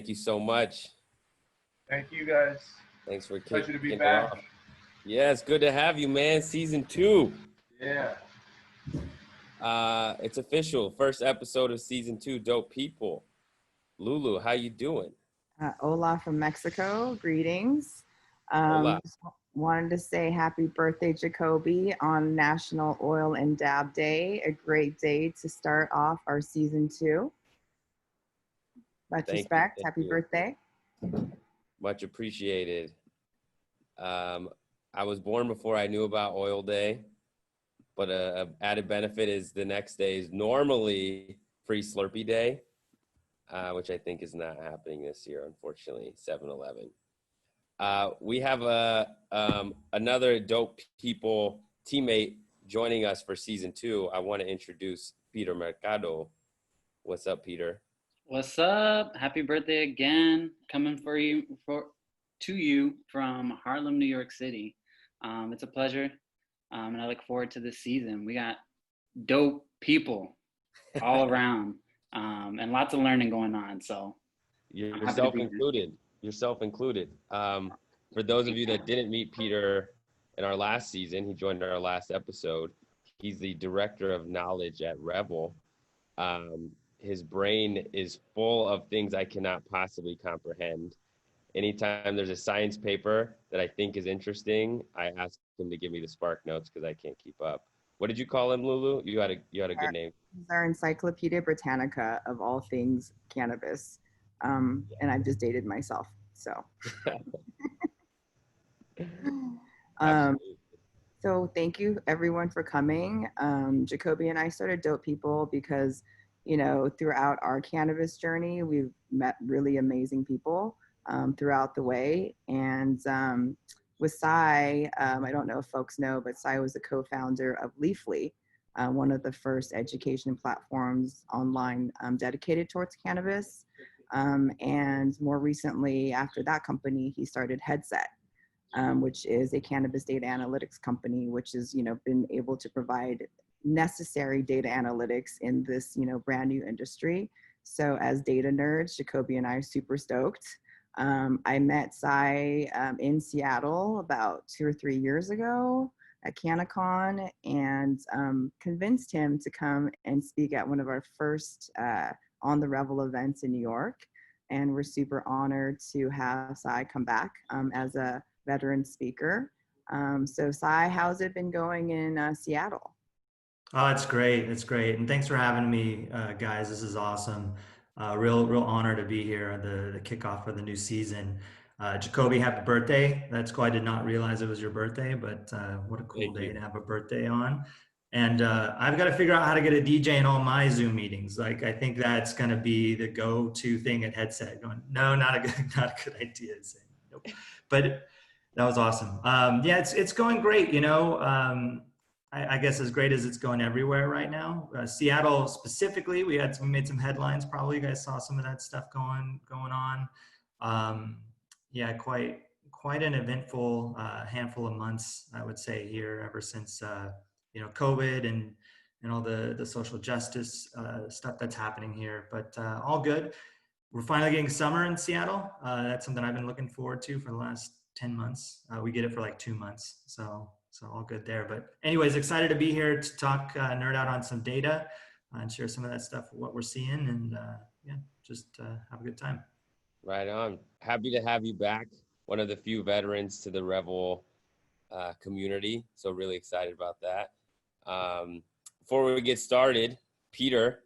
Thank you so much. Thank you, guys. Thanks for Pleasure to be kicking it back. off. Yeah, it's good to have you, man. Season 2. Yeah. It's official. First episode of season 2. Dope people. Lulu, how you doing? Hola from Mexico. Greetings. Hola. Wanted to say happy birthday, Jacoby, on National Oil and Dab Day. A great day to start off our season 2. Much respect. Happy birthday. Much appreciated. I was born before I knew about Oil Day, but a added benefit is the next day is normally Free Slurpee Day, which I think is not happening this year, unfortunately, 7-Eleven. We have another dope people teammate joining us for season 2. I want to introduce Peter Mercado. What's up, Peter? What's up? Happy birthday again. Coming to you from Harlem, New York City. It's a pleasure, and I look forward to this season. We got dope people all around, and lots of learning going on. So yourself included. For those of you that didn't meet Peter in our last season, he joined our last episode. He's the director of knowledge at Rebel. His brain is full of things I cannot possibly comprehend. Anytime there's a science paper that I think is interesting, I ask him to give me the spark notes because I can't keep up. What did you call him, Lulu? You had a good name. He's our Encyclopedia Britannica of all things cannabis. And I've just dated myself, so. So thank you everyone for coming. Jacoby and I started Dope People because, throughout our cannabis journey, we've met really amazing people throughout the way. And with Sai, I don't know if folks know, but Sai was the co-founder of Leafly, one of the first education platforms online dedicated towards cannabis. And more recently, after that company, he started Headset, which is a cannabis data analytics company, which has, been able to provide necessary data analytics in this, brand new industry. So as data nerds, Jacoby and I are super stoked. I met Sai in Seattle about 2 or 3 years ago at CannaCon and convinced him to come and speak at one of our first On the Revel events in New York. And we're super honored to have Sai come back as a veteran speaker. So Sai, how's it been going in Seattle? Oh, it's great. It's great. And thanks for having me, guys. This is awesome. Real honor to be here, the kickoff for the new season. Jacoby, happy birthday. That's cool. I did not realize it was your birthday, but what a cool day to have a birthday on. And I've got to figure out how to get a DJ in all my Zoom meetings. Like, I think that's going to be the go-to thing at Headset. Going, no, not a good idea. Nope. But that was awesome. Yeah, it's going great. I guess as great as it's going everywhere right now. Seattle specifically, we made some headlines. Probably you guys saw some of that stuff going on. Yeah, quite an eventful handful of months, I would say, here ever since COVID and all the social justice stuff that's happening here. But all good. We're finally getting summer in Seattle. That's something I've been looking forward to for the last 10 months. We get it for like 2 months. So all good there. But anyways, excited to be here to talk, nerd out on some data and share some of that stuff, what we're seeing, and just have a good time. Right on. Happy to have you back. One of the few veterans to the Revel community. So really excited about that. Before we get started, Peter,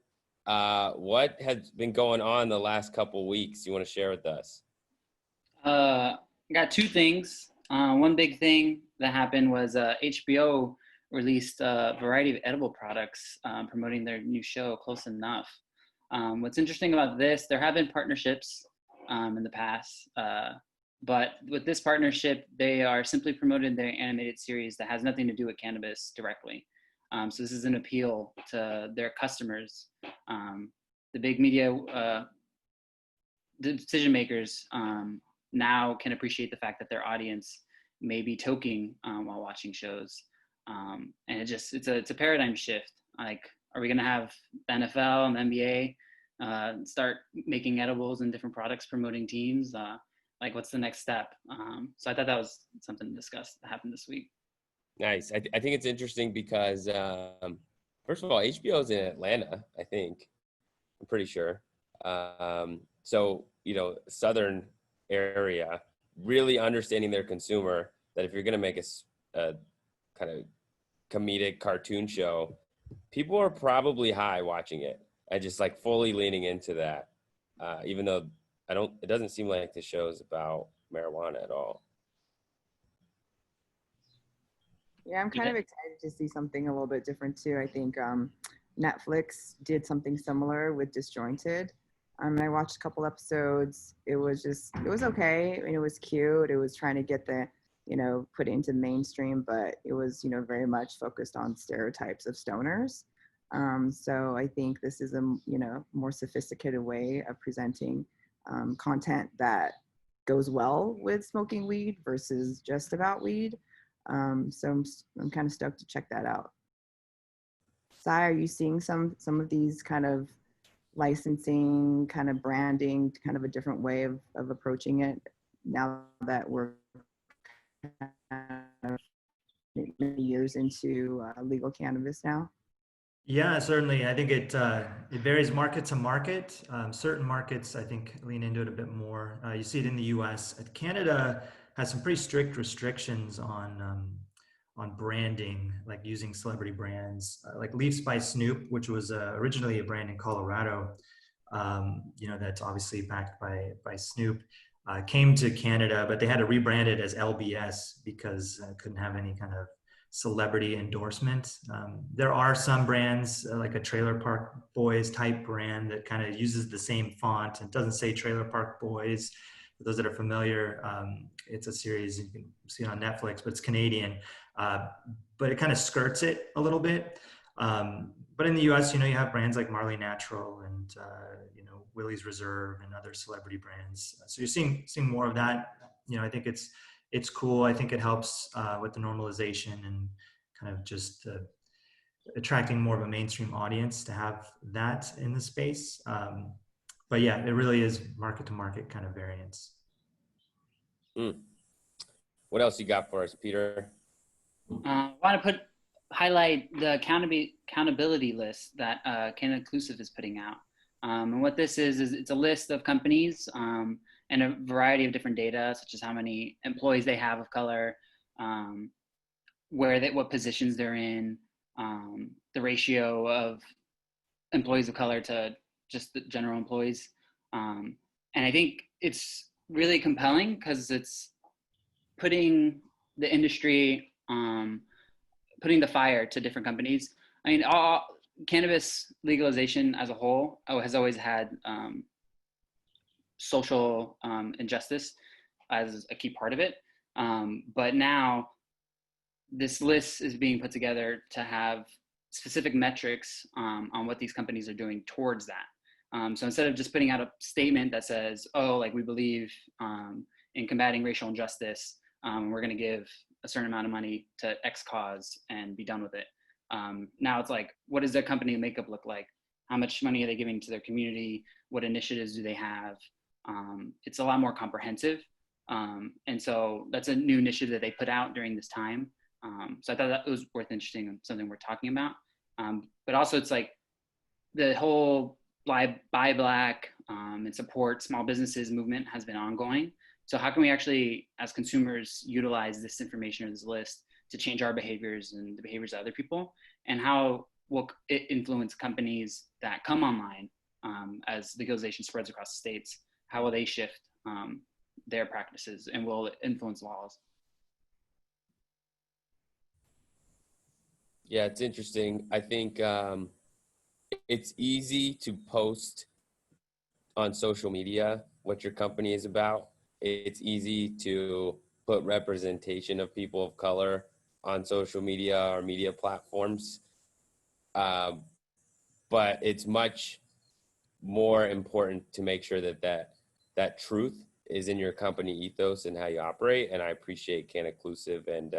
what has been going on the last couple weeks you want to share with us? I got 2 things. One big thing that happened was HBO released a variety of edible products promoting their new show, Close Enough. What's interesting about this, there have been partnerships in the past, but with this partnership, they are simply promoting their animated series that has nothing to do with cannabis directly. So this is an appeal to their customers. The big media decision makers now can appreciate the fact that their audience may be toking while watching shows. And it's a paradigm shift. Like, are we gonna have the NFL and the NBA start making edibles and different products, promoting teams? Like, what's the next step? So I thought that was something to discuss that happened this week. Nice. I think it's interesting because, first of all, HBO is in Atlanta, I think. I'm pretty sure. So, Southern area, really understanding their consumer, that if you're going to make a kind of comedic cartoon show, people are probably high watching it and just like fully leaning into that. Even though it doesn't seem like the show is about marijuana at all. Yeah, I'm kind of excited to see something a little bit different too. I think Netflix did something similar with Disjointed. I watched a couple episodes. It was okay. I mean, it was cute. It was trying to get put into mainstream, but it was, very much focused on stereotypes of stoners. So I think this is a, more sophisticated way of presenting content that goes well with smoking weed versus just about weed. So I'm kind of stoked to check that out. Sai, are you seeing some of these kind of licensing, kind of branding, kind of a different way of approaching it now that we're many years into legal cannabis now? Yeah, certainly. I think it varies market to market. Certain markets, I think, lean into it a bit more. You see it in the U.S. Canada has some pretty strict restrictions on branding, like using celebrity brands, like Leafs by Snoop, which was originally a brand in Colorado. That's obviously backed by Snoop. Came to Canada, but they had to rebrand it as LBS because couldn't have any kind of celebrity endorsement. There are some brands like a Trailer Park Boys type brand that kind of uses the same font and doesn't say Trailer Park Boys. For those that are familiar, it's a series you can see on Netflix, but it's Canadian. But it kind of skirts it a little bit. But in the US, you have brands like Marley Natural and Willie's Reserve and other celebrity brands. So you're seeing more of that. I think it's cool. I think it helps with the normalization and kind of just attracting more of a mainstream audience to have that in the space. But yeah, it really is market to market kind of variance. What else you got for us, Peter? I want to highlight the accountability list that Canada Inclusive is putting out. And what this is it's a list of companies and a variety of different data, such as how many employees they have of color, what positions they're in, the ratio of employees of color to just the general employees. And I think it's really compelling because it's putting the industry, putting the fire to different companies. I mean, cannabis legalization as a whole has always had social injustice as a key part of it. But now this list is being put together to have specific metrics on what these companies are doing towards that. So instead of just putting out a statement that says, we believe in combating racial injustice, we're going to give a certain amount of money to X cause and be done with it. Now it's like, what does their company makeup look like? How much money are they giving to their community? What initiatives do they have? It's a lot more comprehensive. And so that's a new initiative that they put out during this time. So I thought that was worth interesting and something we're talking about. But also it's like the whole buy Black and support small businesses movement has been ongoing. So how can we actually, as consumers, utilize this information or this list to change our behaviors and the behaviors of other people? And how will it influence companies that come online as legalization spreads across the states? How will they shift their practices, and will it influence laws? Yeah, it's interesting. I think it's easy to post on social media what your company is about. It's easy to put representation of people of color on social media or media platforms. But it's much more important to make sure that truth is in your company ethos and how you operate. And I appreciate Can Inclusive and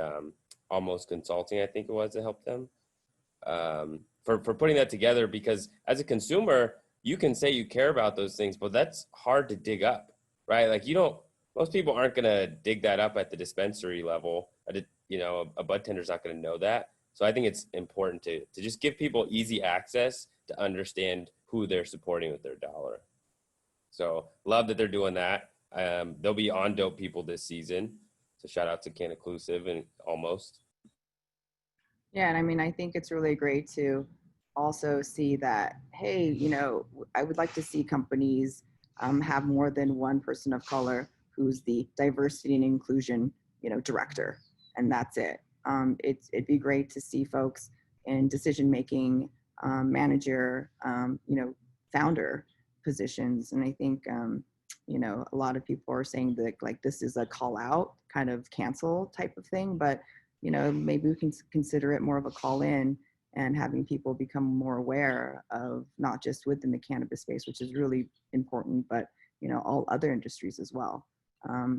Almost Consulting, I think it was, to help them for putting that together, because as a consumer, you can say you care about those things, but that's hard to dig up, right? Like most people aren't going to dig that up at the dispensary level. A bud tender's not going to know that. So I think it's important to just give people easy access to understand who they're supporting with their dollar. So love that they're doing that. They'll be on Dope People this season. So shout out to Can Inclusive and Almost. Yeah, and I mean, I think it's really great to also see that, hey, I would like to see companies have more than one person of color who's the diversity and inclusion, director, and that's it. It'd be great to see folks in decision-making, manager, founder positions, and I think, a lot of people are saying that like this is a call out, kind of cancel type of thing, but maybe we can consider it more of a call in and having people become more aware of not just within the cannabis space, which is really important, but all other industries as well.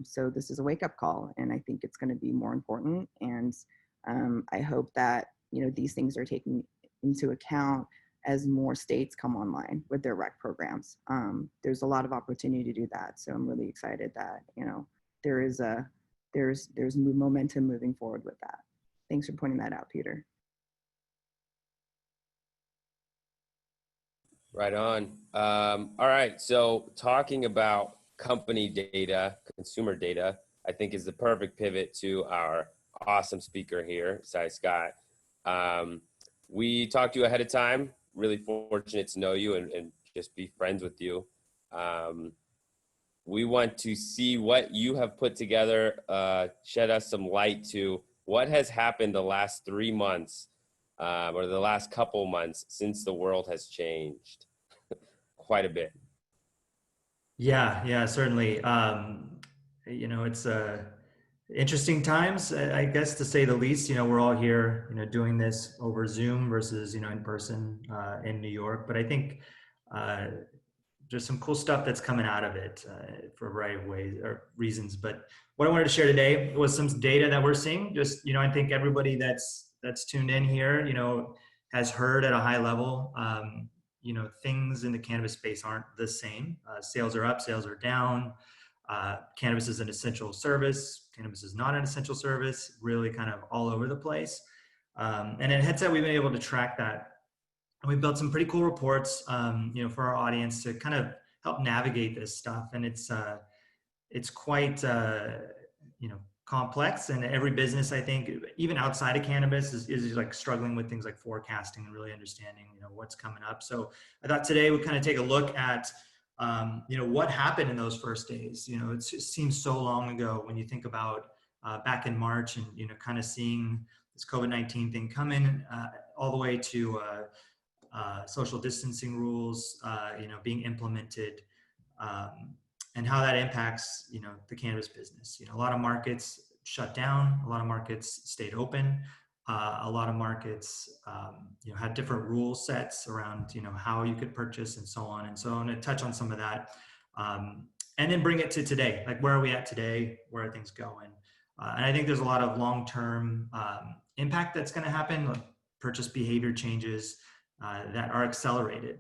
So this is a wake up call, and I think it's going to be more important. And I hope that these things are taken into account as more states come online with their rec programs. There's a lot of opportunity to do that. So I'm really excited that there's momentum moving forward with that. Thanks for pointing that out, Peter. Right on. All right. So talking about company data, consumer data, I think is the perfect pivot to our awesome speaker here, Cy Scott. We talked to you ahead of time. Really fortunate to know you and just be friends with you. We want to see what you have put together, shed us some light to what has happened the last 3 months or the last couple months since the world has changed quite a bit. Yeah, certainly. It's interesting times, I guess, to say the least. We're all here, doing this over Zoom versus, in person in New York. But I think there's some cool stuff that's coming out of it for a variety of ways or reasons. But what I wanted to share today was some data that we're seeing. Just, I think everybody that's tuned in here, has heard at a high level, things in the cannabis space aren't the same. Sales are up, sales are down. Cannabis is an essential service. Cannabis is not an essential service, really kind of all over the place. And at Headset, we've been able to track that. And we built some pretty cool reports, for our audience to kind of help navigate this stuff. And it's quite, complex. And every business, I think, even outside of cannabis, is like struggling with things like forecasting and really understanding, what's coming up. So I thought today we'd kind of take a look at, what happened in those first days. It seems so long ago when you think about back in March and, kind of seeing this COVID-19 thing come in all the way to social distancing rules, being implemented, and how that impacts, the cannabis business. A lot of markets shut down, a lot of markets stayed open, a lot of markets, had different rule sets around, how you could purchase and so on. And so I'm going to touch on some of that, and then bring it to today. Like, where are we at today? Where are things going? And I think there's a lot of long-term impact that's going to happen, like purchase behavior changes that are accelerated.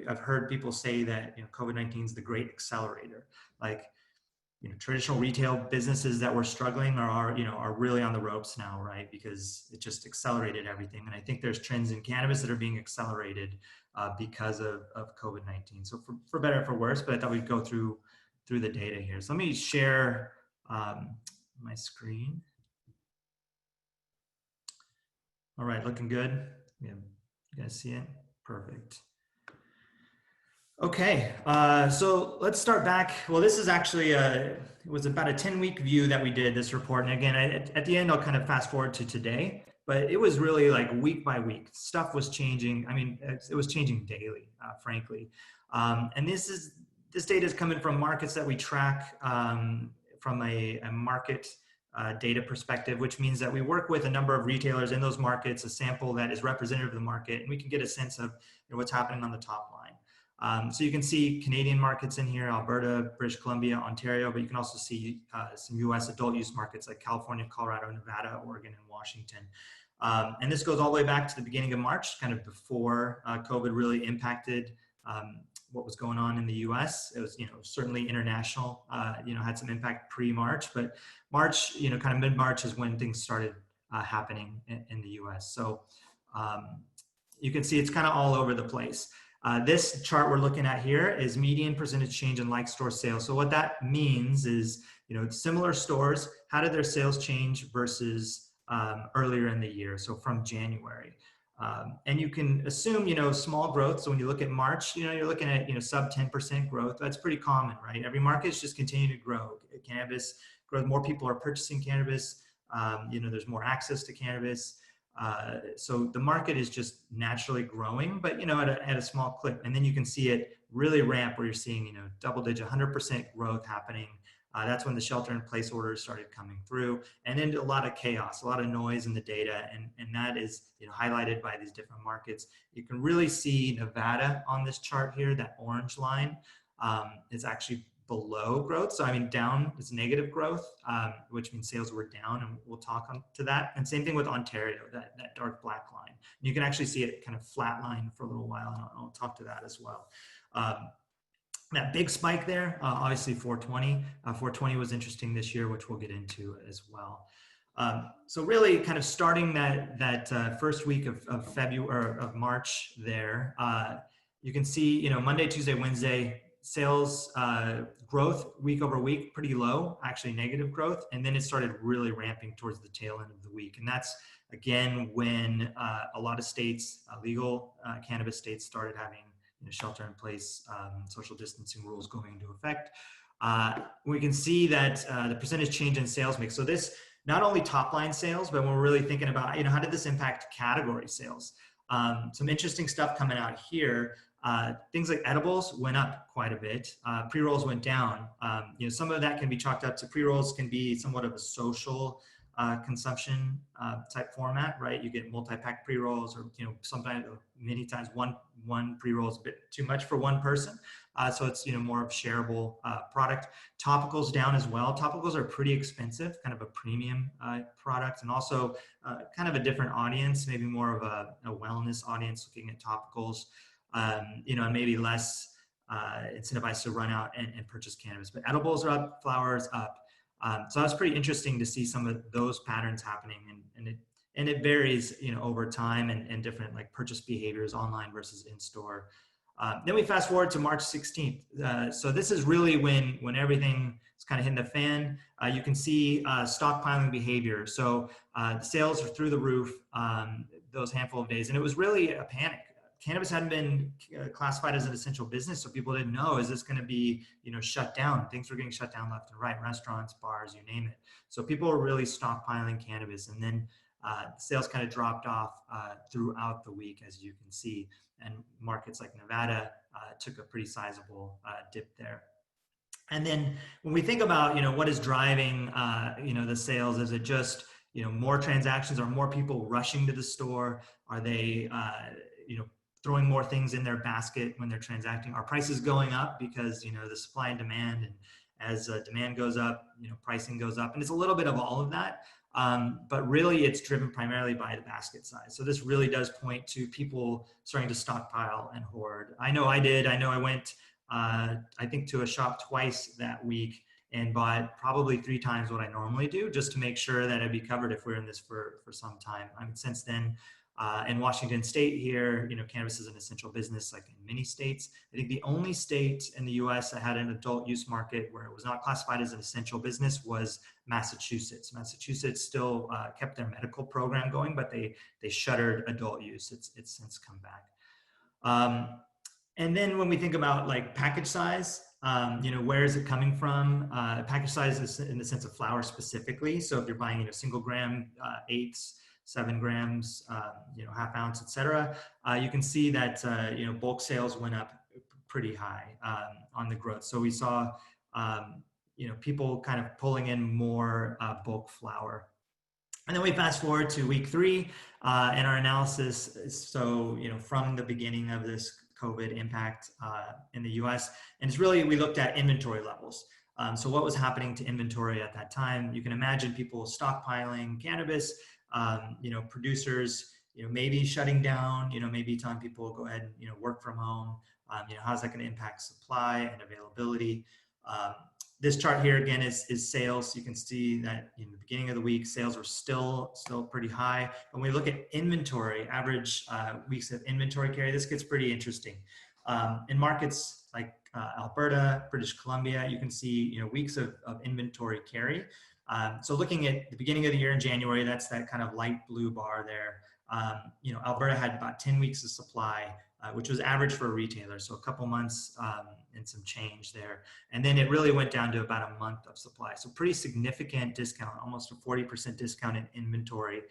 I've heard people say that COVID-19 is the great accelerator. Like, traditional retail businesses that were struggling are really on the ropes now, right? Because it just accelerated everything. And I think there's trends in cannabis that are being accelerated because of COVID-19. So for better or for worse, but I thought we'd go through the data here. So let me share my screen. All right, looking good. Yeah, you guys see it? Perfect. Okay, so let's start back. Well, this is actually, it was about a 10-week view that we did this report. And again, at the end, I'll kind of fast forward to today, but it was really like week by week. Stuff was changing. I mean, it was changing daily, frankly. And this data is coming from markets that we track from a market data perspective, which means that we work with a number of retailers in those markets, a sample that is representative of the market, and we can get a sense of what's happening on the top line. So you can see Canadian markets in here, Alberta, British Columbia, Ontario, but you can also see some US adult use markets like California, Colorado, Nevada, Oregon, and Washington. And this goes all the way back to the beginning of March, kind of before COVID really impacted what was going on in the U.S. It was, certainly international, had some impact pre-March, but March, kind of mid-March is when things started happening in the U.S. So you can see it's kind of all over the place. This chart we're looking at here is median percentage change in like store sales. So what that means is, similar stores, how did their sales change versus earlier in the year? So from January. And you can assume, small growth. So when you look at March, you're looking at, sub 10% growth. That's pretty common, right? Every market's just continuing to grow. Cannabis growth, more people are purchasing cannabis. There's more access to cannabis. So the market is just naturally growing, but at a small clip. And then you can see it really ramp where you're seeing double-digit 100% growth happening. That's when the shelter-in-place orders started coming through, and then a lot of chaos, a lot of noise in the data, and that is highlighted by these different markets. You can really see Nevada on this chart here. That orange line is actually below growth. So I mean, down is negative growth, which means sales were down, and we'll talk on to that. And same thing with Ontario, that dark black line. And you can actually see it kind of flatline for a little while, and I'll talk to that as well. That big spike there, obviously 420. 420 was interesting this year, which we'll get into as well. So really kind of starting that first week of February, of March there, you can see, Monday, Tuesday, Wednesday, sales growth week over week, pretty low, actually negative growth. And then it started really ramping towards the tail end of the week. And that's, again, when a lot of states, legal cannabis states, started having shelter in place, social distancing rules going into effect. We can see that the percentage change in sales mix. So this, not only top line sales, but when we're really thinking about, how did this impact category sales? Some interesting stuff coming out here. Things like edibles went up quite a bit. Pre-rolls went down. Some of that can be chalked up to pre-rolls can be somewhat of a social consumption type format, right? You get multi-pack pre-rolls, or sometimes, many times, one pre-roll is a bit too much for one person. So it's more of a shareable product. Topicals down as well. Topicals are pretty expensive, kind of a premium product, and also kind of a different audience, maybe more of a wellness audience looking at topicals. And maybe less incentivized to run out and purchase cannabis. But edibles are up, flowers up. So that's pretty interesting to see some of those patterns happening, and it varies, over time and different like purchase behaviors online versus in store. Then we fast forward to March 16th. So this is really when everything is kind of hitting the fan. You can see stockpiling behavior. So the sales are through the roof those handful of days, and it was really a panic. Cannabis hadn't been classified as an essential business, so people didn't know, is this going to be, shut down? Things were getting shut down left and right, restaurants, bars, you name it. So people were really stockpiling cannabis, and then sales kind of dropped off throughout the week, as you can see. And markets like Nevada took a pretty sizable dip there. And then when we think about, what is driving, the sales, is it just, more transactions? Are more people rushing to the store? Are they, throwing more things in their basket when they're transacting? Are prices going up because, the supply and demand, and as demand goes up, pricing goes up, and it's a little bit of all of that. But really it's driven primarily by the basket size. So this really does point to people starting to stockpile and hoard. I know I did. I know I went, I think, to a shop twice that week and bought probably 3 times what I normally do, just to make sure that I'd be covered if we're in this for some time. I mean, since then, in Washington State here, cannabis is an essential business, like in many states. I think the only state in the U.S. that had an adult use market where it was not classified as an essential business was Massachusetts. Massachusetts still kept their medical program going, but they shuttered adult use. It's since come back. And then when we think about like package size, where is it coming from? Package size is in the sense of flower specifically. So if you're buying, single gram, eighths, 7 grams, half ounce, etc. You can see that, bulk sales went up pretty high on the growth. So we saw, people kind of pulling in more bulk flower. And then we fast forward to week 3 and our analysis. So, from the beginning of this COVID impact in the US, and it's really, we looked at inventory levels. So what was happening to inventory at that time? You can imagine people stockpiling cannabis, producers, maybe shutting down, maybe telling people go ahead and, work from home. How's that going to impact supply and availability? This chart here again is sales. You can see that in the beginning of the week, sales were still pretty high. When we look at inventory, average weeks of inventory carry, this gets pretty interesting. In markets like Alberta, British Columbia, you can see weeks of inventory carry. So looking at the beginning of the year in January, that's that kind of light blue bar there. Alberta had about 10 weeks of supply, which was average for a retailer. So a couple months and some change there. And then it really went down to about a month of supply. So pretty significant discount, almost a 40% discount in inventory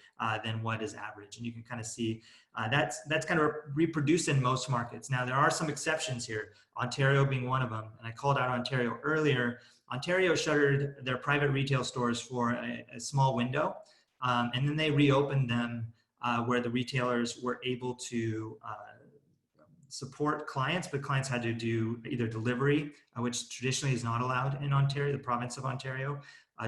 than what is average. And you can kind of see that's kind of reproduced in most markets. Now, there are some exceptions here, Ontario being one of them. And I called out Ontario earlier. Ontario shuttered their private retail stores for a small window. And then they reopened them where the retailers were able to support clients, but clients had to do either delivery, which traditionally is not allowed in Ontario, the province of Ontario.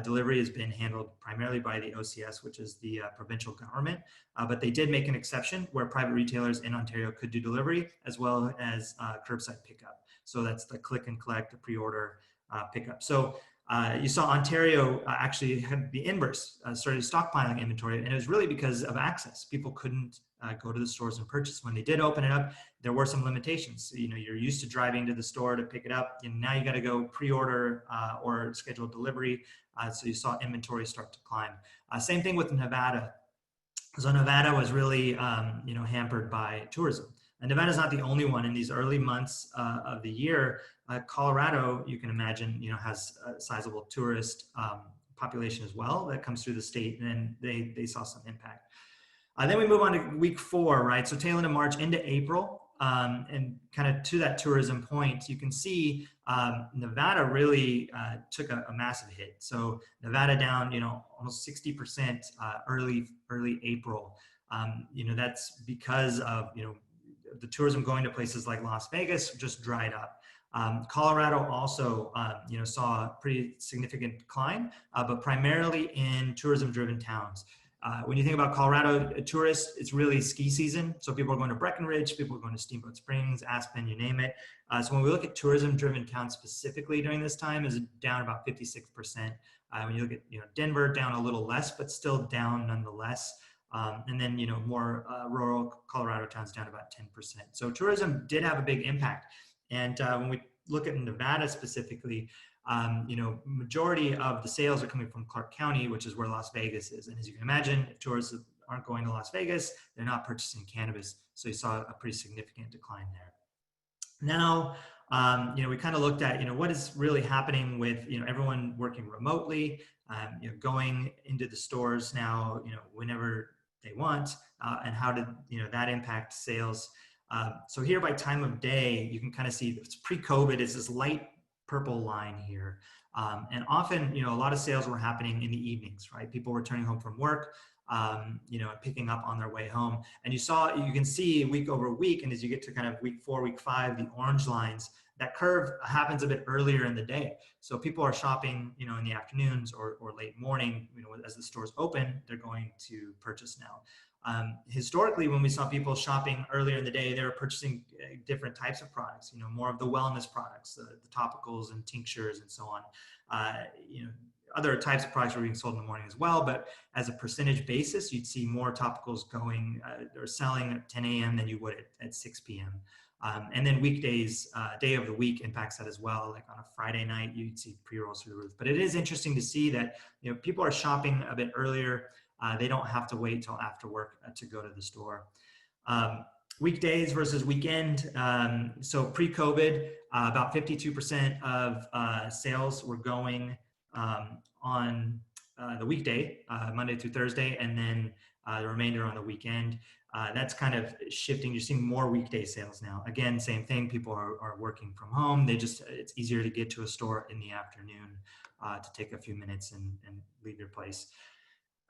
Delivery has been handled primarily by the OCS, which is the provincial government, but they did make an exception where private retailers in Ontario could do delivery as well as curbside pickup. So that's the click and collect, the pre-order pickup. So you saw Ontario actually had the inverse, started stockpiling inventory, and it was really because of access. People couldn't go to the stores and purchase. When they did open it up, there were some limitations. You're used to driving to the store to pick it up, and now you got to go pre-order or schedule delivery. So you saw inventory start to climb. Same thing with Nevada. So Nevada was really hampered by tourism. And Nevada is not the only one in these early months of the year. Colorado, you can imagine, has a sizable tourist population as well that comes through the state, and they saw some impact. Then we move on to week 4, right? So tail end of March into April, and kind of to that tourism point, you can see Nevada really took a massive hit. So Nevada down, almost 60% early April. That's because of the tourism going to places like Las Vegas just dried up. Colorado also, saw a pretty significant decline, but primarily in tourism-driven towns. When you think about Colorado tourists, it's really ski season. So people are going to Breckenridge, people are going to Steamboat Springs, Aspen, you name it. So when we look at tourism-driven towns specifically during this time, is down about 56%. When you look at Denver, down a little less, but still down nonetheless. And then more rural Colorado towns down about 10%. So tourism did have a big impact. And when we look at Nevada specifically, majority of the sales are coming from Clark County, which is where Las Vegas is. And as you can imagine, if tourists aren't going to Las Vegas, they're not purchasing cannabis. So you saw a pretty significant decline there. Now, we kind of looked at, what is really happening with, everyone working remotely, going into the stores now, whenever they want, and how did, that impact sales. So here by time of day, you can kind of see it's pre-COVID is this light purple line here. And often, a lot of sales were happening in the evenings, right? People returning home from work, picking up on their way home. And you can see week over week. And as you get to kind of week 4, week 5, the orange lines, that curve happens a bit earlier in the day. So people are shopping, in the afternoons or late morning, as the stores open, they're going to purchase now. Historically, when we saw people shopping earlier in the day, they were purchasing different types of products, more of the wellness products, the topicals and tinctures and so on. Other types of products were being sold in the morning as well, but as a percentage basis, you'd see more topicals going or selling at 10 a.m. than you would at 6 p.m. And then weekdays, day of the week impacts that as well. Like on a Friday night, you'd see pre-rolls through the roof. But it is interesting to see that people are shopping a bit earlier. They don't have to wait till after work to go to the store. Weekdays versus weekend. So pre-COVID, about 52% of sales were going on the weekday, Monday through Thursday, and then the remainder on the weekend. That's kind of shifting. You're seeing more weekday sales now. Again, same thing. People are working from home. It's easier to get to a store in the afternoon to take a few minutes and leave your place.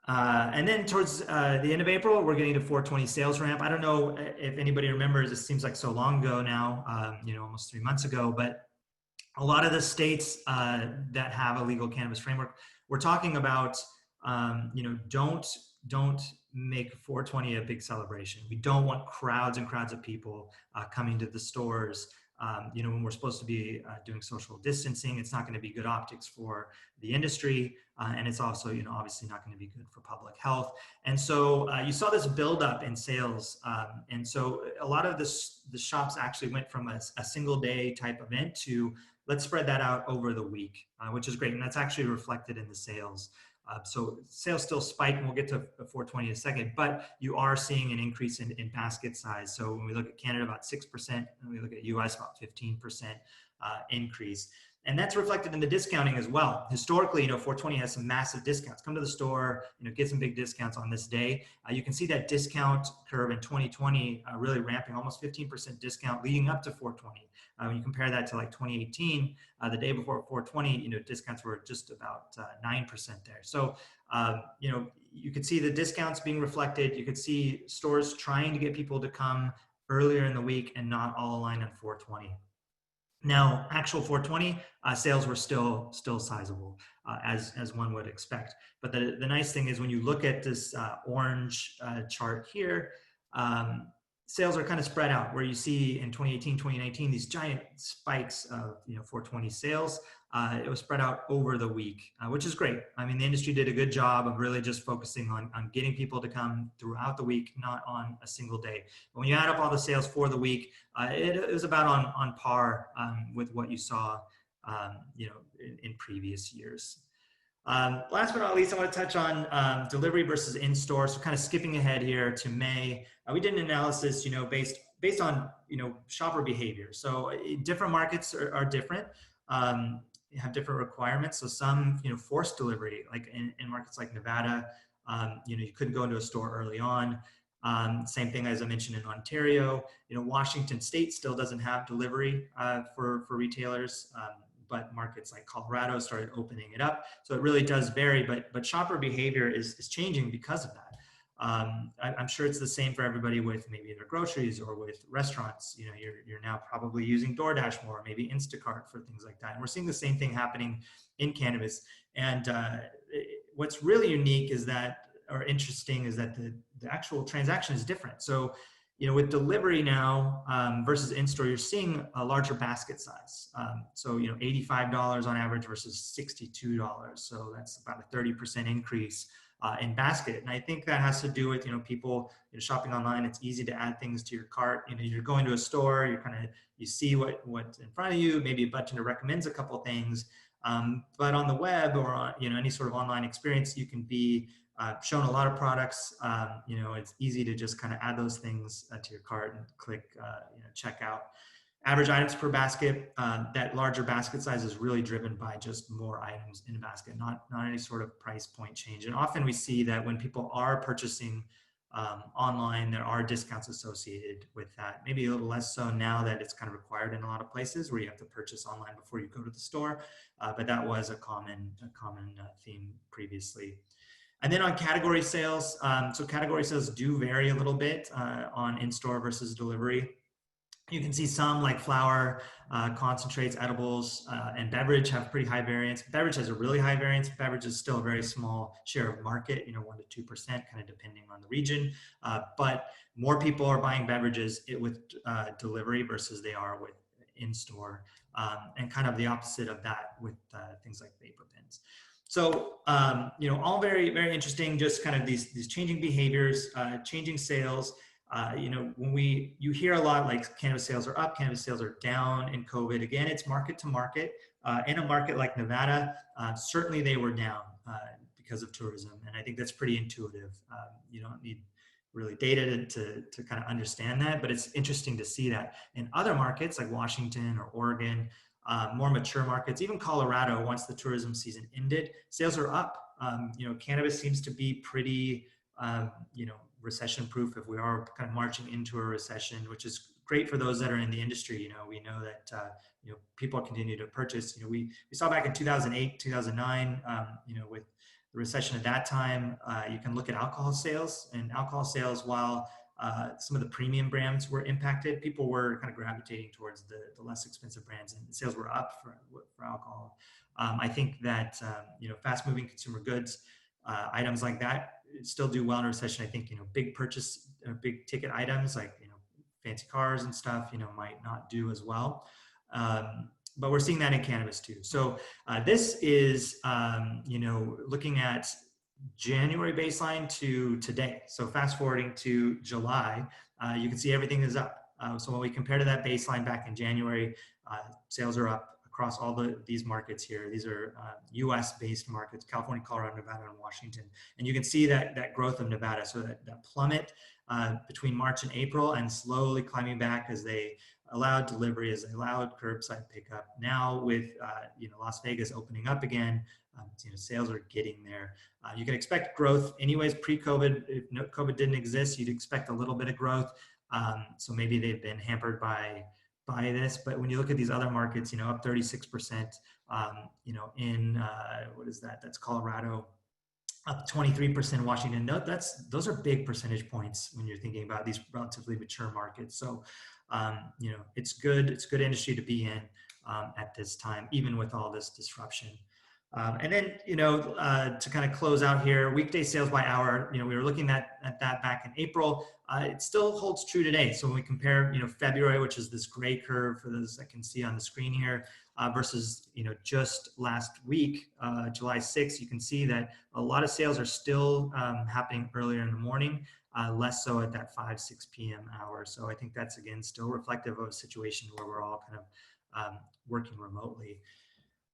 And then towards the end of April, we're getting to 420 sales ramp. I don't know if anybody remembers, it seems like so long ago now, almost 3 months ago, but a lot of the states that have a legal cannabis framework, we're talking about, don't make 420 a big celebration. We don't want crowds and crowds of people coming to the stores. When we're supposed to be doing social distancing, it's not going to be good optics for the industry. And it's also, obviously not going to be good for public health. And so you saw this buildup in sales. And so a lot of the shops actually went from a single day type event to let's spread that out over the week, which is great. And that's actually reflected in the sales. So sales still spike, and we'll get to 420 in a second, but you are seeing an increase in basket size. So when we look at Canada, about 6%, and we look at US, about 15% increase. And that's reflected in the discounting as well. Historically, 420 has some massive discounts. Come to the store, get some big discounts on this day. You can see that discount curve in 2020 really ramping, almost 15% discount leading up to 420. When you compare that to like 2018, the day before 420, discounts were just about 9% there. So, you could see the discounts being reflected. You could see stores trying to get people to come earlier in the week and not all aligned on 420. Now, actual 420 sales were still sizable, as one would expect. But the nice thing is when you look at this orange chart here, sales are kind of spread out, where you see in 2018, 2019, these giant spikes of 420 sales. It was spread out over the week, which is great. I mean, the industry did a good job of really just focusing on getting people to come throughout the week, not on a single day. But when you add up all the sales for the week, it was about on par with what you saw, in previous years. Last but not least, I want to touch on delivery versus in-store. So kind of skipping ahead here to May, we did an analysis, based on, shopper behavior. So different markets are different, have different requirements. So some, forced delivery, like in markets like Nevada, you couldn't go into a store early on. Same thing as I mentioned in Ontario. Washington State still doesn't have delivery for retailers. But markets like Colorado started opening it up. So it really does vary, but shopper behavior is changing because of that. I'm sure it's the same for everybody with maybe their groceries or with restaurants. You're now probably using DoorDash more, maybe Instacart for things like that. And we're seeing the same thing happening in cannabis. And what's really unique or interesting is that the actual transaction is different. So with delivery now versus in-store, you're seeing a larger basket size. So, $85 on average versus $62. So that's about a 30% increase in basket. And I think that has to do with, people shopping online. It's easy to add things to your cart. You're going to a store, you see what's in front of you, maybe a button that recommends a couple things. But on the web or on, any sort of online experience, you can be shown a lot of products. It's easy to just kind of add those things to your cart and click, checkout. Average items per basket, that larger basket size is really driven by just more items in a basket, not any sort of price point change. And often we see that when people are purchasing online, there are discounts associated with that. Maybe a little less so now that it's kind of required in a lot of places where you have to purchase online before you go to the store. But that was a common theme previously. And then on category sales, so category sales do vary a little bit on in-store versus delivery. You can see some like flour, concentrates, edibles, and beverage have pretty high variance. Beverage has a really high variance. Beverage is still a very small share of market, 1 to 2%, kind of depending on the region. But more people are buying beverages with delivery versus they are with in-store, and kind of the opposite of that with things like vapor pens. So, all very, very interesting, just kind of these changing behaviors, changing sales. When you hear a lot like cannabis sales are up, cannabis sales are down in COVID. Again, it's market to market. In a market like Nevada, certainly they were down because of tourism. And I think that's pretty intuitive. You don't need really data to kind of understand that, but it's interesting to see that. In other markets like Washington or Oregon, more mature markets, even Colorado, once the tourism season ended, sales are up. Cannabis seems to be pretty, recession proof if we are kind of marching into a recession, which is great for those that are in the industry. We know that, people continue to purchase. We saw back in 2008, 2009, with the recession at that time, you can look at alcohol sales, while some of the premium brands were impacted, people were kind of gravitating towards the less expensive brands, and sales were up for alcohol. I think that, fast moving consumer goods, items like that still do well in a recession. I think, big ticket items like, fancy cars and stuff, might not do as well. But we're seeing that in cannabis too. So this is, looking at January baseline to today. So fast forwarding to July, you can see everything is up. So when we compare to that baseline back in January, sales are up across all these markets here. These are US based markets, California, Colorado, Nevada, and Washington. And you can see that growth of Nevada. So that plummet between March and April, and slowly climbing back as they allowed delivery, as they allowed curbside pickup. Now with Las Vegas opening up again, sales are getting there. You can expect growth anyways pre-COVID. If COVID didn't exist, you'd expect a little bit of growth. So maybe they've been hampered by this, but when you look at these other markets, up 36%, in what is that? That's Colorado. Up 23% Washington. No, those are big percentage points when you're thinking about these relatively mature markets. So, it's good. It's good industry to be in at this time, even with all this disruption. And then, to kind of close out here, weekday sales by hour, we were looking at that back in April. It still holds true today. So when we compare, February, which is this gray curve for those that can see on the screen here, versus, just last week, July 6th, you can see that a lot of sales are still happening earlier in the morning, less so at that 5-6 p.m. hour. So I think that's, again, still reflective of a situation where we're all kind of working remotely.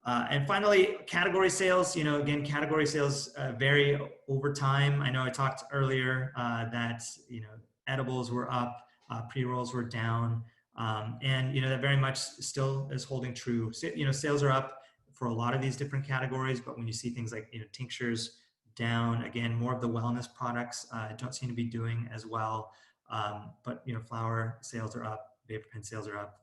And finally, category sales, again, category sales vary over time. I know I talked earlier that, edibles were up, pre-rolls were down, and, that very much still is holding true. So, sales are up for a lot of these different categories, but when you see things like, tinctures down, again, more of the wellness products don't seem to be doing as well. But, flower sales are up, vapor pen sales are up,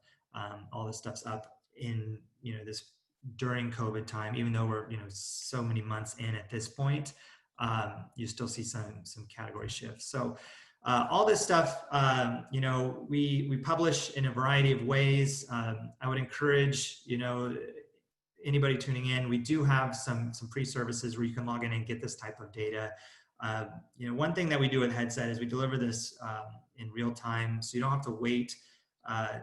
all this stuff's up in, this during COVID time, even though we're, so many months in at this point, you still see some category shifts. So all this stuff, we publish in a variety of ways. I would encourage, anybody tuning in, we do have some pre-services where you can log in and get this type of data. One thing that we do with Headset is we deliver this in real time, so you don't have to wait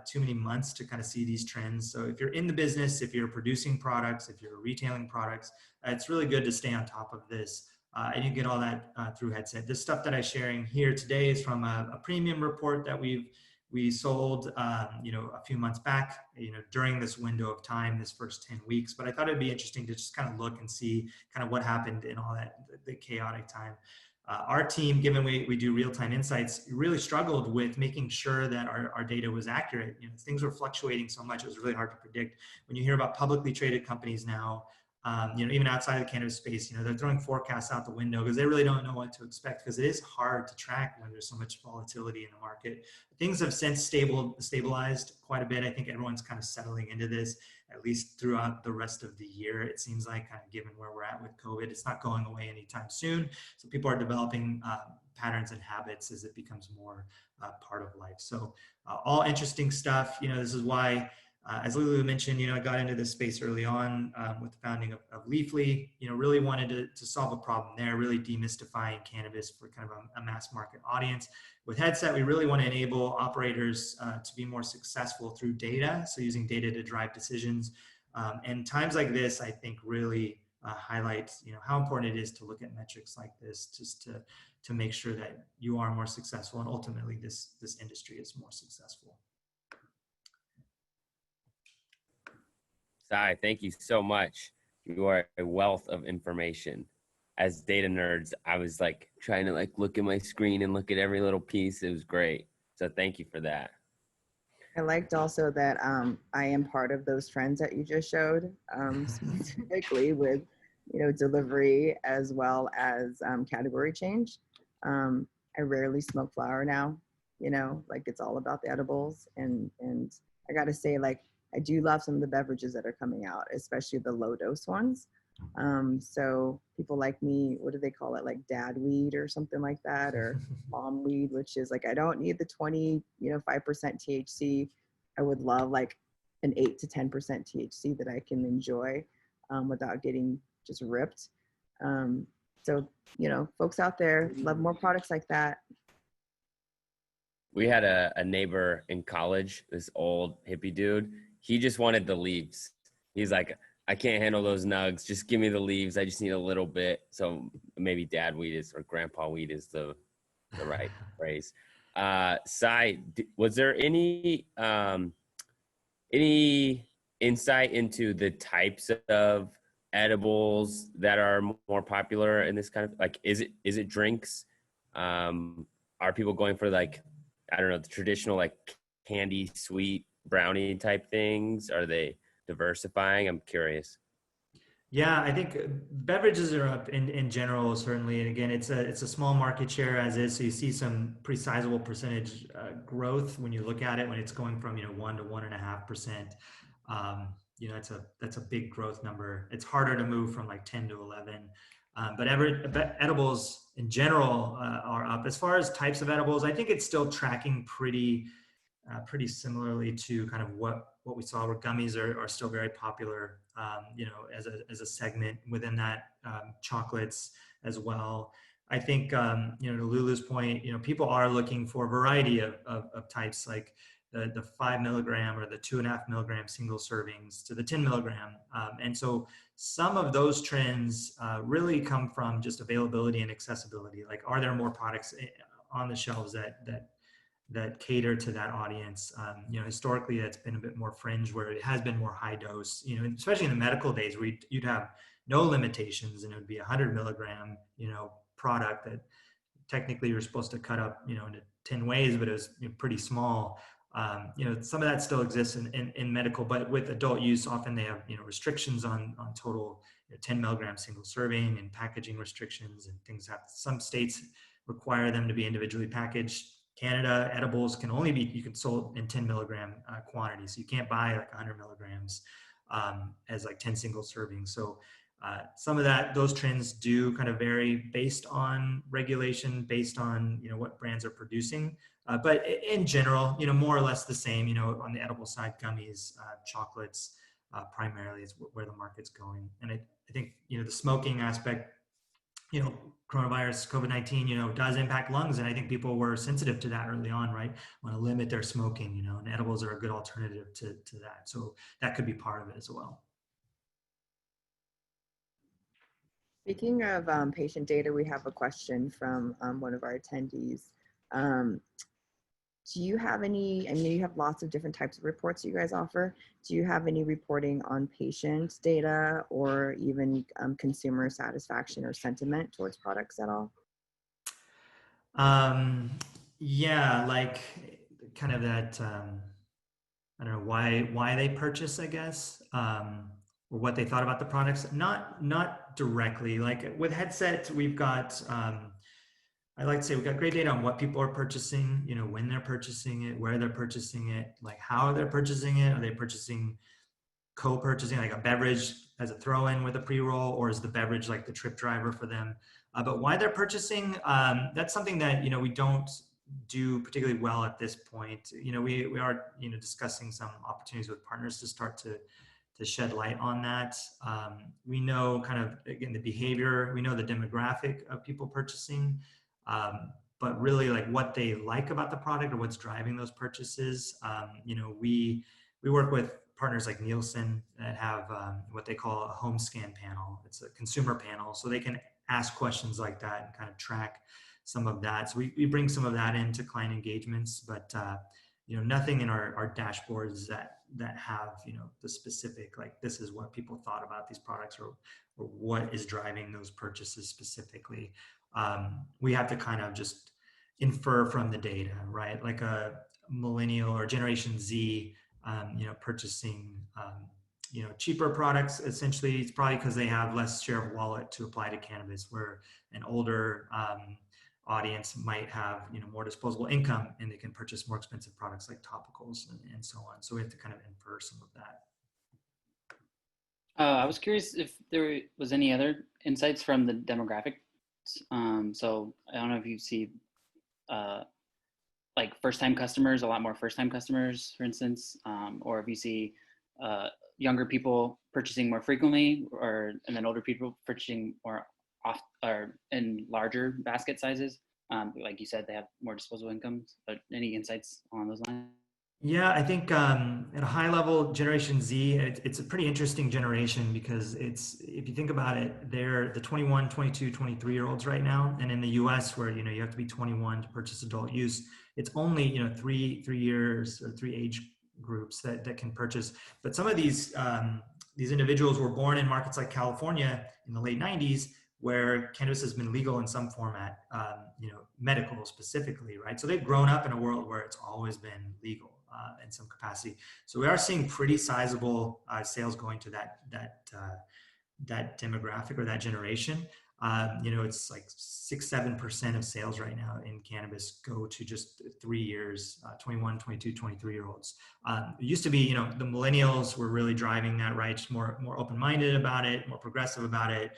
too many months to kind of see these trends. So if you're in the business, if you're producing products, if you're retailing products, it's really good to stay on top of this. And you get all that through Headset. This stuff that I'm sharing here today is from a premium report that we sold, a few months back, during this window of time, this first 10 weeks. But I thought it'd be interesting to just kind of look and see kind of what happened in all that, the chaotic time. Our team, given we do real-time insights, really struggled with making sure that our data was accurate. Things were fluctuating so much, it was really hard to predict. When you hear about publicly traded companies now, even outside of the cannabis space, they're throwing forecasts out the window because they really don't know what to expect, because it is hard to track when there's so much volatility in the market. Things have since stabilized quite a bit. I think everyone's kind of settling into this, at least throughout the rest of the year. It seems like, kind of given where we're at with COVID, it's not going away anytime soon. So people are developing patterns and habits as it becomes more part of life. So all interesting stuff. This is why, as Lulu mentioned, I got into this space early on with the founding of Leafly. Really wanted to solve a problem there, really demystifying cannabis for kind of a mass market audience. With Headset, we really want to enable operators to be more successful through data, so using data to drive decisions. And times like this, I think, really highlight how important it is to look at metrics like this, just to make sure that you are more successful, and ultimately this industry is more successful. Sai, thank you so much. You are a wealth of information. As data nerds, I was trying to look at my screen and look at every little piece. It was great. So thank you for that. I liked also that I am part of those trends that you just showed, specifically with, delivery as well as category change. I rarely smoke flower now, it's all about the edibles. And I got to say, I do love some of the beverages that are coming out, especially the low dose ones. So people like me, what do they call it? Dad weed or something like that, or mom weed, which is I don't need the 5% THC. I would love an 8 to 10% THC that I can enjoy without getting just ripped. So, folks out there, love more products like that. We had a neighbor in college, this old hippie dude. He just wanted the leaves. He's like, I can't handle those nugs. Just give me the leaves. I just need a little bit. So maybe dad weed is or grandpa weed is the right phrase. Sai, was there any insight into the types of edibles that are more popular in this kind of like is it drinks? Are people going for like I don't know the traditional like candy sweet brownie type things? Are they diversifying? I'm curious. Yeah, I think beverages are up in general, certainly. And again, it's a small market share as is, so you see some pretty sizable percentage growth when you look at it when it's going from 1 to 1.5%. That's a big growth number. It's harder to move from like 10 to 11. But edibles in general are up. As far as types of edibles, I think it's still tracking pretty similarly to kind of what we saw where gummies are still very popular, as a segment within that, chocolates as well. I think, to Lulu's point, people are looking for a variety of types like the 5 milligram or the 2.5 milligram single servings to the 10 milligram. And so some of those trends really come from just availability and accessibility. Like, are there more products on the shelves that cater to that audience? Historically, it's been a bit more fringe where it has been more high dose, especially in the medical days where you'd have no limitations and it would be 100 milligram, product that technically you're supposed to cut up, into 10 ways, but it was pretty small. Some of that still exists in medical, but with adult use, often they have, restrictions on total 10 milligram single serving and packaging restrictions and things. Some states require them to be individually packaged. Canada, edibles can only be, you can sold in 10 milligram quantities. So you can't buy like 100 milligrams as like 10 single servings. So some of those trends do kind of vary based on regulation, based on, what brands are producing. But in general, more or less the same, on the edible side, gummies, chocolates, primarily is where the market's going. And I think, the smoking aspect, coronavirus, COVID-19, does impact lungs. And I think people were sensitive to that early on, right? Want to limit their smoking, and edibles are a good alternative to that. So that could be part of it as well. Speaking of patient data, we have a question from one of our attendees. Do you have any, I mean, you have lots of different types of reports you guys offer. Do you have any reporting on patient data or even consumer satisfaction or sentiment towards products at all? Yeah, like kind of that, I don't know why they purchase, I guess, or what they thought about the products. Not directly. Like with headsets, we've got, I like to say we've got great data on what people are purchasing, when they're purchasing it, where they're purchasing it, like how they're purchasing it. Are they purchasing co-purchasing like a beverage as a throw-in with a pre-roll, or is the beverage like the trip driver for them? But why they're purchasing, that's something that, we don't do particularly well at this point. We are, discussing some opportunities with partners to start to shed light on that. We know kind of, again, the behavior, we know the demographic of people purchasing, but really like what they like about the product or what's driving those purchases. We work with partners like Nielsen that have what they call a home scan panel. It's a consumer panel, so they can ask questions like that and kind of track some of that. So we bring some of that into client engagements, but nothing in our dashboards that have the specific, like, this is what people thought about these products or what is driving those purchases specifically. We have to kind of just infer from the data, right? Like a millennial or Generation Z, purchasing, cheaper products. Essentially, it's probably because they have less share of wallet to apply to cannabis, where an older audience might have, more disposable income and they can purchase more expensive products like topicals and so on. So we have to kind of infer some of that. I was curious if there was any other insights from the demographics. So I don't know if you see like first-time customers, a lot more first-time customers, for instance, or if you see younger people purchasing more frequently, and then older people purchasing more off or in larger basket sizes. Like you said, they have more disposable incomes. But any insights on those lines? Yeah, I think at a high level, Generation Z, it's a pretty interesting generation because if you think about it, they're the 21, 22, 23 year olds right now. And in the US where, you have to be 21 to purchase adult use, it's only, three years or three age groups that can purchase. But some of these individuals were born in markets like California in the late 90s, where cannabis has been legal in some format, medical specifically, right? So they've grown up in a world where it's always been legal in some capacity. So we are seeing pretty sizable sales going to that demographic or that generation. It's like 6-7% of sales right now in cannabis go to just 3 years, 21, 22, 23 year olds. It used to be, the millennials were really driving that, right? Just more open-minded about it, more progressive about it.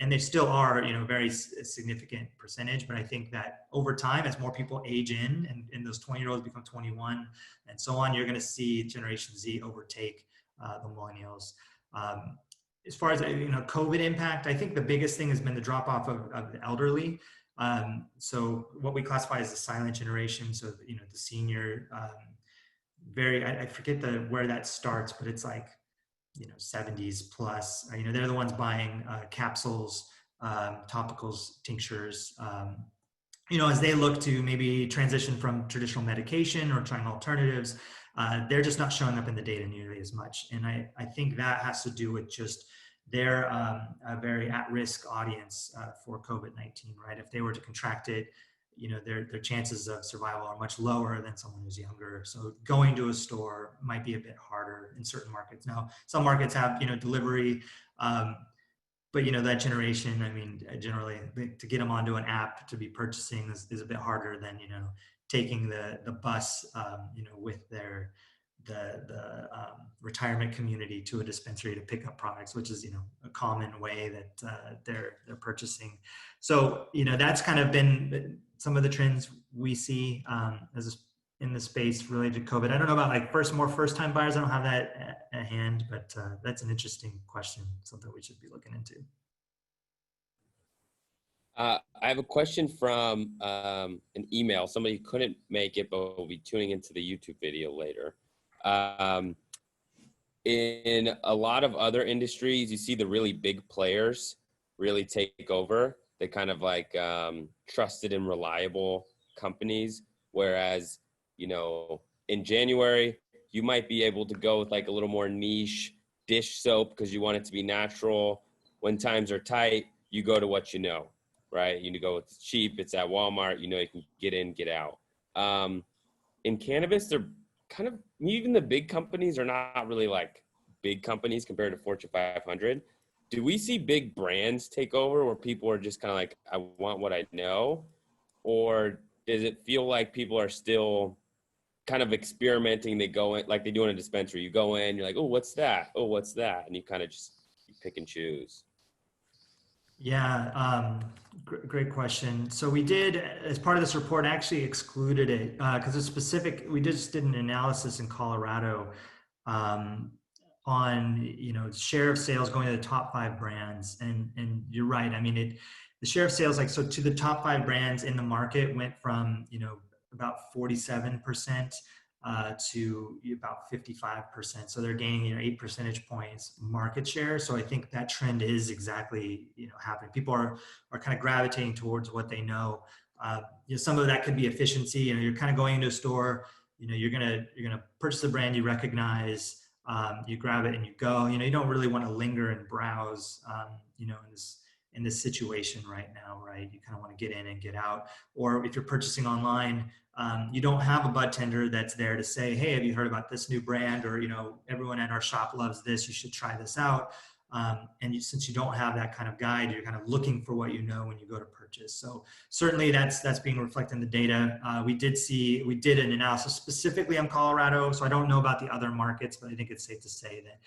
And they still are, very significant percentage. But I think that over time, as more people age in and those 20-year-olds become 21 and so on, you're going to see Generation Z overtake the millennials. As far as COVID impact, I think the biggest thing has been the drop off of the elderly. So what we classify as the silent generation. So the senior, I forget where that starts, but it's like 70s plus. They're the ones buying capsules, topicals, tinctures. As they look to maybe transition from traditional medication or trying alternatives, they're just not showing up in the data nearly as much. And I think that has to do with just they're a very at-risk audience for COVID-19, right? If they were to contract it, their chances of survival are much lower than someone who's younger. So going to a store might be a bit harder in certain markets. Now, some markets have, delivery, but that generation, generally to get them onto an app to be purchasing is a bit harder than, taking the bus, with the retirement community to a dispensary to pick up products, which is, a common way that they're purchasing. So, that's kind of been some of the trends we see in the space related to COVID. I don't know about like first-time buyers. I don't have that at hand, but that's an interesting question, something we should be looking into. I have a question from an email. Somebody couldn't make it, but will be tuning into the YouTube video later. In a lot of other industries, you see the really big players really take over. They kind of like trusted and reliable companies. Whereas, in January, you might be able to go with like a little more niche dish soap because you want it to be natural. When times are tight, you go to what you know, right? You go with cheap, it's at Walmart, you can get in, get out. In cannabis, they're kind of, even the big companies are not really like big companies compared to Fortune 500. Do we see big brands take over where people are just kind of like, I want what I know? Or does it feel like people are still kind of experimenting? They go in like they do in a dispensary. You go in, you're like, oh, what's that? Oh, what's that? And you kind of just pick and choose. Yeah, great question. So we did, as part of this report, actually excluded it because it's specific. We just did an analysis in Colorado on share of sales going to the top 5 brands, and you're right. The share of sales, like, so to the top 5 brands in the market went from about 47% to about 55%. So they're gaining 8 percentage points market share. So I think that trend is exactly happening. People are kind of gravitating towards what they know. Some of that could be efficiency. You're kind of going into a store. You're gonna purchase a brand you recognize. You grab it and you go. You don't really want to linger and browse. In this situation right now, right? You kind of want to get in and get out. Or if you're purchasing online, you don't have a bud tender that's there to say, hey, have you heard about this new brand? Or, everyone at our shop loves this, you should try this out. Since you don't have that kind of guide, you're kind of looking for what when you go to purchase. So certainly that's being reflected in the data. We did an analysis specifically on Colorado. So I don't know about the other markets, but I think it's safe to say that,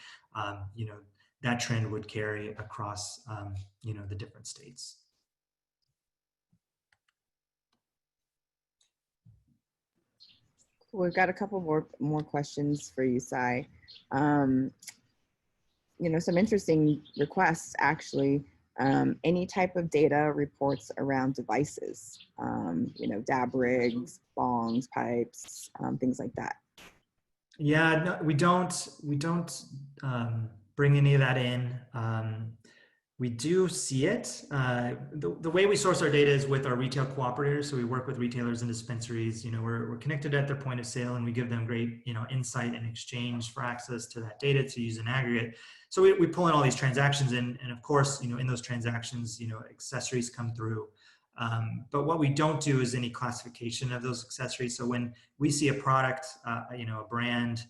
that trend would carry across, the different states. We've got a couple more questions for you, Sai. Some interesting requests, actually. Any type of data reports around devices, dab rigs, bongs, pipes, things like that. Yeah, no, we don't bring any of that in. We do see it. The way we source our data is with our retail cooperators. So we work with retailers and dispensaries. We're connected at their point of sale, and we give them great, insight in exchange for access to that data to use in aggregate. So we pull in all these transactions, and of course, in those transactions, accessories come through. But what we don't do is any classification of those accessories. So when we see a product, a brand,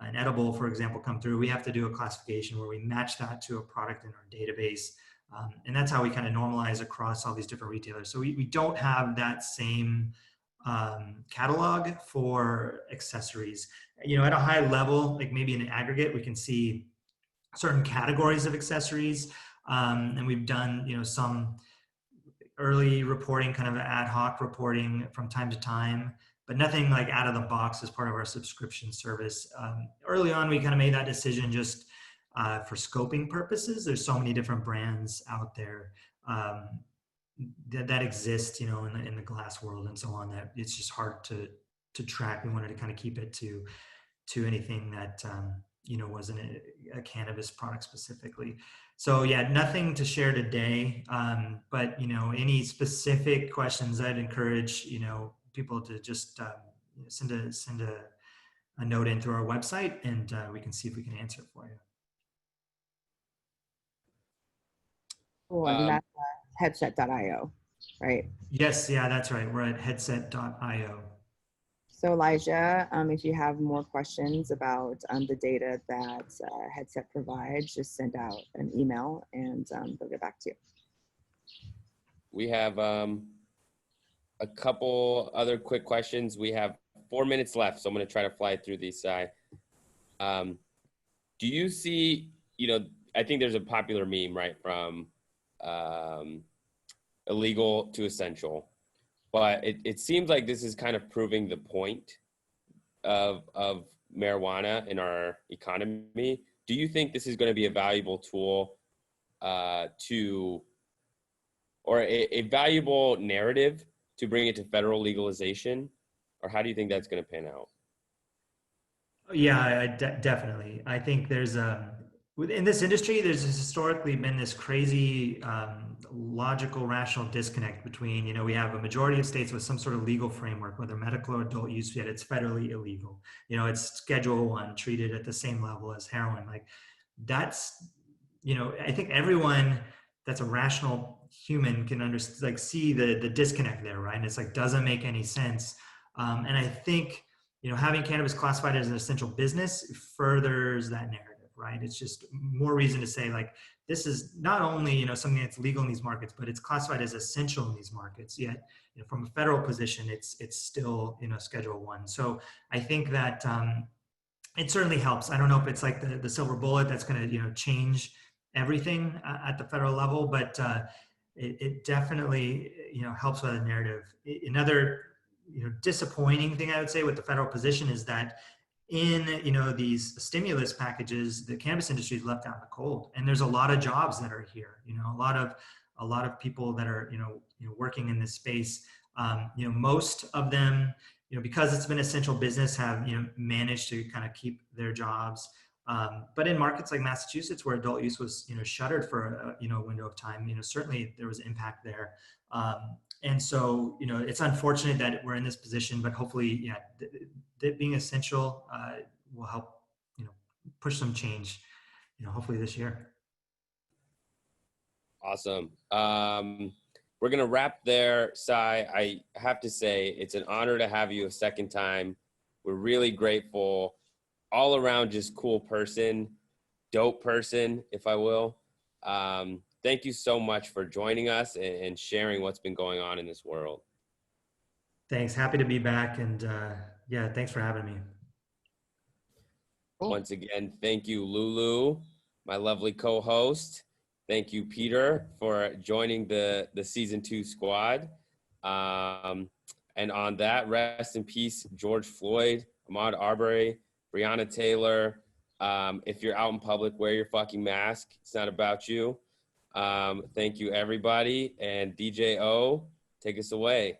an edible, for example, come through, we have to do a classification where we match that to a product in our database. And that's how we kind of normalize across all these different retailers. So we don't have that same catalog for accessories. At a high level, like maybe in an aggregate, we can see certain categories of accessories. And we've done, some early reporting, kind of ad hoc reporting from time to time, but nothing like out of the box as part of our subscription service. Early on, we kind of made that decision just for scoping purposes. There's so many different brands out there that exist, in the glass world and so on, that it's just hard to track. We wanted to kind of keep it to anything that wasn't a cannabis product specifically. So yeah, nothing to share today. But any specific questions, I'd encourage people to just send a note in through our website, and we can see if we can answer it for you. Cool. And that's headset.io, right? Yes, yeah, that's right. We're at headset.io. So Elijah, if you have more questions about the data that Headset provides, just send out an email and they'll get back to you. We have a couple other quick questions. We have 4 minutes left, so I'm going to try to fly through these. Do you see, I think there's a popular meme, right, from illegal to essential. But it seems like this is kind of proving the point of marijuana in our economy. Do you think this is going to be a valuable tool or a valuable narrative to bring it to federal legalization? Or how do you think that's going to pan out? Yeah, definitely. I think there's in this industry, there's historically been this crazy logical, rational disconnect between, we have a majority of states with some sort of legal framework, whether medical or adult use, yet it's federally illegal. It's Schedule 1, treated at the same level as heroin. Like that's, I think everyone that's a rational human can understand, like see the disconnect there, right? And it's like, doesn't make any sense. And I think, having cannabis classified as an essential business furthers that narrative. Right? It's just more reason to say like, this is not only, something that's legal in these markets, but it's classified as essential in these markets. Yet, from a federal position, it's still, Schedule 1. So I think that it certainly helps. I don't know if it's like the silver bullet that's going to, change everything at the federal level, but it definitely, helps with the narrative. Another, disappointing thing I would say with the federal position is that in these stimulus packages, the cannabis industry is left out in the cold, and there's a lot of jobs that are here. A lot of people that are working in this space. Most of them, because it's been essential business, have managed to kind of keep their jobs. But in markets like Massachusetts, where adult use was shuttered for a window of time, certainly there was impact there. And so, it's unfortunate that we're in this position, but hopefully, being essential will help, push some change, hopefully this year. Awesome. We're going to wrap there, Sai. I have to say, it's an honor to have you a second time. We're really grateful. All around, just cool person, dope person, if I will. Thank you so much for joining us and sharing what's been going on in this world. Thanks. Happy to be back. And thanks for having me. Cool. Once again, thank you, Lulu, my lovely co-host. Thank you, Peter, for joining the season 2 squad. And on that, rest in peace, George Floyd, Ahmaud Arbery, Breonna Taylor. If you're out in public, wear your fucking mask. It's not about you. Thank you, everybody. And DJ O, take us away.